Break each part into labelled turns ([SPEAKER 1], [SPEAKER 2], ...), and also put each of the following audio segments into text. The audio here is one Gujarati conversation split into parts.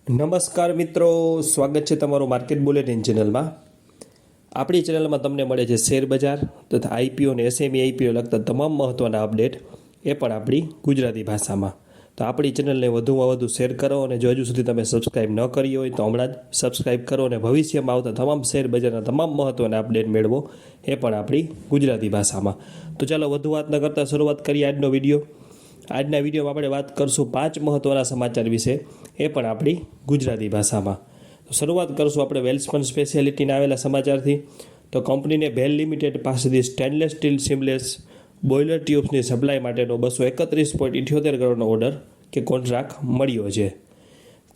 [SPEAKER 1] નમસ્કાર મિત્રો, સ્વાગત છે તમારું માર્કેટ બુલેટિન ચેનલમાં. આપણી ચેનલમાં તમને મળે છે શેર બજાર તથા આઈપીઓ અને એસએમઈ આઈપીઓ લગતા તમામ મહત્ત્વના અપડેટ, એ પણ આપણી ગુજરાતી ભાષામાં. તો આપણી ચેનલને વધુમાં વધુ શેર કરો અને જો હજુ સુધી તમે સબસ્ક્રાઈબ ન કરી હોય તો હમણાં જ સબસ્ક્રાઈબ કરો અને ભવિષ્યમાં આવતા તમામ શેર બજારના તમામ મહત્ત્વના અપડેટ મેળવો, એ પણ આપણી ગુજરાતી ભાષામાં. તો ચાલો વધુ વાત ન કરતાં શરૂઆત કરીએ આજનો વિડીયો. આજના વિડીયોમાં આપણે વાત કરશું 5 મહત્ત્વના સમાચાર વિશે, એ પણ આપણી ગુજરાતી ભાષામાં. તો શરૂઆત કરશું આપણે વેલ્સપન સ્પેશિયાલિટીના આવેલા સમાચારથી. તો કંપનીને બેલ લિમિટેડ પાસેથી સ્ટેનલેસ સ્ટીલ સીમલેસ બોઇલર ટ્યુબ્સની સપ્લાય માટેનો 231.78 કરોડનો ઓર્ડર કે કોન્ટ્રાક્ટ મળ્યો છે.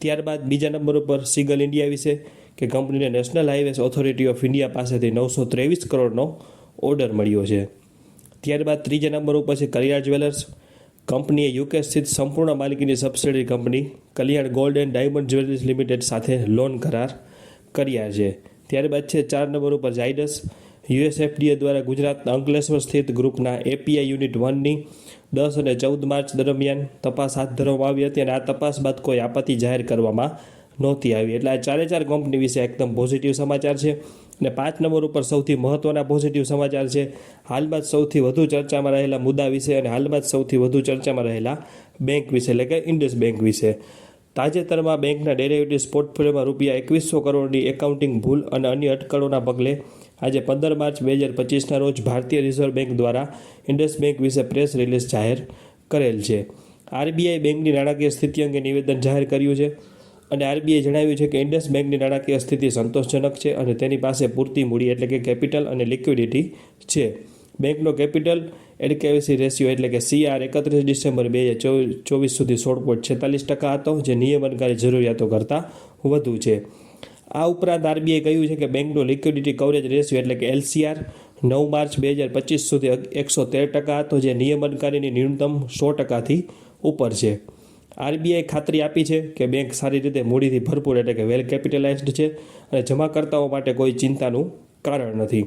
[SPEAKER 1] ત્યારબાદ બીજા નંબર ઉપર સિગલ ઇન્ડિયા વિશે, કે કંપનીને national highways authority of India પાસેથી 923 કરોડનો ઓર્ડર મળ્યો છે. ત્યારબાદ ત્રીજા નંબર ઉપર છે કલ્યાણ જ્વેલર્સ. કંપનીએ યુકે સ્થિત સંપૂર્ણ માલિકીની subsidiary company Kalyan gold and diamond jewelleries limited સાથે લોન કરાર કર્યા છે. ત્યારબાદ છે 4 નંબર ઉપર ઝાયડસ. યુએસએફડીએ દ્વારા ગુજરાતના અંકલેશ્વર સ્થિત ગ્રુપના એપીઆઈ યુનિટ 1ની 10 અને 14 માર્ચ દરમિયાન તપાસ હાથ ધરવામાં આવી હતી અને આ તપાસ બાદ કોઈ આપત્તિ જાહેર કરવામાં નહોતી આવી. એટલે આ ચારે ચાર કંપની વિશે એકદમ પોઝિટિવ સમાચાર છે. અને 5 નંબર ઉપર સૌથી મહત્ત્વના પોઝિટિવ સમાચાર છે હાલમાં જ સૌથી વધુ ચર્ચામાં રહેલા મુદ્દા વિશે અને હાલમાં જ સૌથી વધુ ચર્ચામાં રહેલા બેંક વિશે, એટલે કે ઇન્ડસ બેંક વિશે. તાજેતરમાં બેંકના ડેરિવેટિવ્સ પોર્ટફોલિયોમાં ₹2100 કરોડની એકાઉન્ટિંગ ભૂલ અને અન્ય અટકળોના પગલે આજે 15 માર્ચ 2025ના રોજ ભારતીય રિઝર્વ બેંક દ્વારા ઇન્ડસ બેંક વિશે પ્રેસ રિલીઝ જાહેર કરેલ છે. આરબીઆઈ બેંકની નાણાકીય સ્થિતિ અંગે નિવેદન જાહેર કર્યું છે અને આરબીઆઈ જણાવ્યું છે કે ઇન્ડસ બેંકની નાણાકીય સ્થિતિ સંતોષજનક છે અને તેની પાસે પૂરતી મૂડી એટલે કે કેપિટલ અને લિક્વિડિટી છે. બેંકનો કેપિટલ એડક્યુસી રેશિયો એટલે કે CR 31 ડિસેમ્બર 2024 સુધી 16.46% હતો, જે નિયમનકારી જરૂરિયાતો કરતાં વધુ છે. આ ઉપરાંત આરબીઆઈ કહ્યું છે કે બેંકનો લિક્વિડિટી કવરેજ રેશિયો એટલે કે LCR 9 માર્ચ 2025 સુધી 113% હતો, જે નિયમનકારીની ન્યૂનતમ 100%થી ઉપર છે. આરબીઆઈ ખાતરી આપી છે કે બેંક સારી રીતે મૂડીથી ભરપૂર એટલે કે વેલ કેપિટલાઇઝ્ડ છે અને જમાકર્તાઓ માટે કોઈ ચિંતાનું કારણ નથી.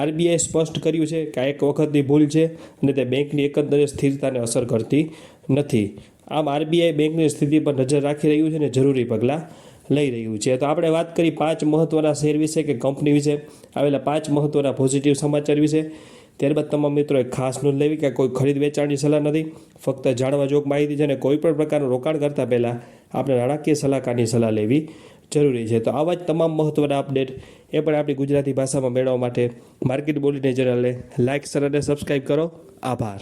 [SPEAKER 1] આરબીઆઈ સ્પષ્ટ કર્યું છે કે આ એક વખતની ભૂલ છે અને તે બેંકની એકંદરે સ્થિરતાને અસર કરતી નથી. આમ આરબીઆઈ બેંકની સ્થિતિ પર નજર રાખી રહ્યું છે અને જરૂરી પગલાં લઈ રહ્યું છે. તો આપણે વાત કરી 5 મહત્ત્વના શેર વિશે કે કંપની વિશે આવેલા 5 મહત્ત્વના પોઝિટિવ સમાચાર વિશે. ત્યારબાદ તમામ મિત્રોએ ખાસ નોંધ લેવી કે કોઈ ખરીદ વેચાણની સલાહ નથી, ફક્ત જાણવા જોગ માહિતી છે અને કોઈ પણ પ્રકારનું રોકાણ કરતાં પહેલાં આપણે નાણાકીય સલાહકારની સલાહ લેવી જરૂરી છે. તો આવા જ તમામ મહત્ત્વના અપડેટ એ પણ આપણી ગુજરાતી ભાષામાં મેળવવા માટે માર્કેટ બુલેટિન ચેનલને લાઇક, શેર અને સબસ્ક્રાઈબ કરો. આભાર.